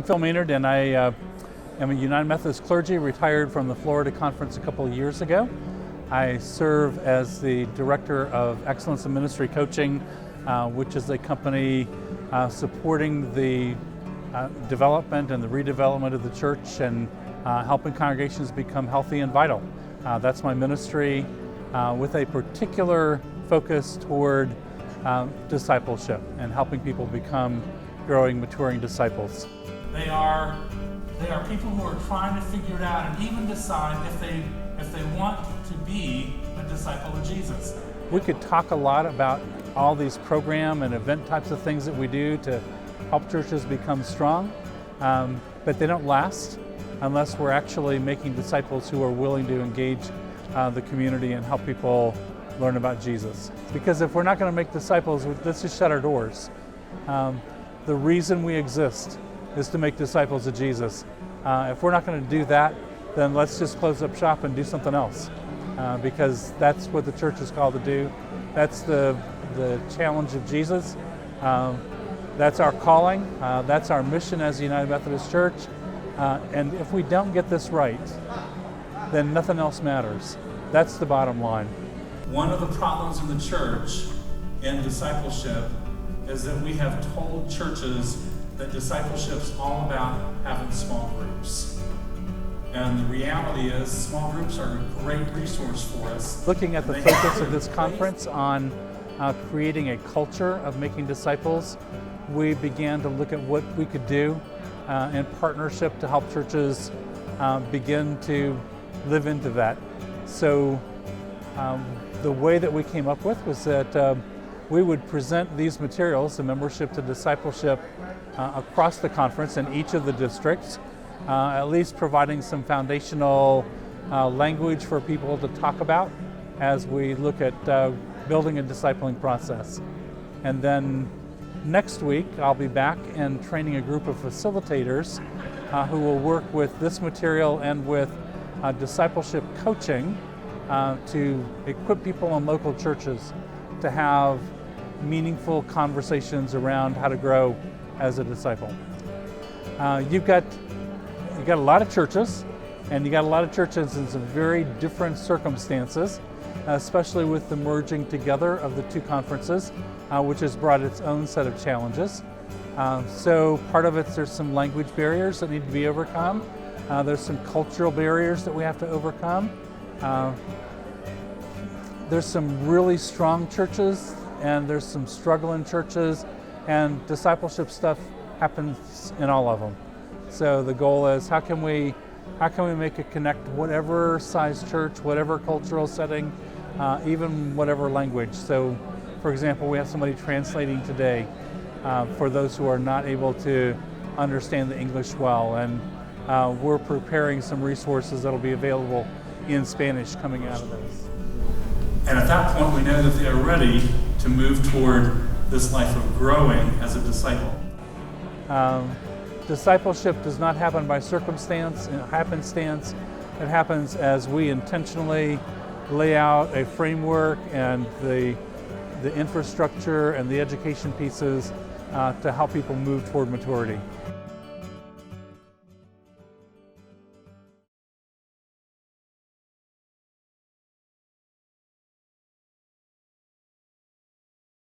Phil Maynard, and I am a United Methodist clergy, retired from the Florida Conference a couple of years ago. I serve as the Director of Excellence in Ministry Coaching, which is a company supporting the development and the redevelopment of the church and helping congregations become healthy and vital. That's my ministry with a particular focus toward discipleship and helping people become growing, maturing disciples. They are people who are trying to figure it out and even decide if they want to be a disciple of Jesus. We could talk a lot about all these program and event types of things that we do to help churches become strong, but they don't last unless we're actually making disciples who are willing to engage the community and help people learn about Jesus. Because if we're not going to make disciples, let's just shut our doors. The reason we exist is to make disciples of Jesus. If we're not going to do that, then let's just close up shop and do something else, because that's what the church is called to do. That's the challenge of Jesus. That's our calling. That's our mission as the United Methodist Church. And if we don't get this right, then nothing else matters. That's the bottom line. One of the problems in the church in discipleship is that we have told churches that discipleship's all about having small groups. And the reality is small groups are a great resource for us. Looking at the focus of this conference on creating a culture of making disciples, we began to look at what we could do in partnership to help churches begin to live into that. So the way that we came up with was that we would present these materials, the membership to discipleship, across the conference in each of the districts, at least providing some foundational language for people to talk about as we look at building a discipling process. And then next week, I'll be back and training a group of facilitators who will work with this material and with discipleship coaching to equip people in local churches to have meaningful conversations around how to grow as a disciple. You've got a lot of churches, and you got a lot of churches in some very different circumstances, especially with the merging together of the two conferences, which has brought its own set of challenges. So part of it, there's some language barriers that need to be overcome. There's some cultural barriers that we have to overcome. There's some really strong churches, and there's some struggling churches, and discipleship stuff happens in all of them. So the goal is how can we make it connect whatever size church, whatever cultural setting, even whatever language. So for example, we have somebody translating today for those who are not able to understand the English well, and we're preparing some resources that'll be available in Spanish coming out of this. And at that point, we know that they are ready to move toward this life of growing as a disciple. Discipleship does not happen by circumstance and happenstance. It happens as we intentionally lay out a framework and the infrastructure and the education pieces to help people move toward maturity.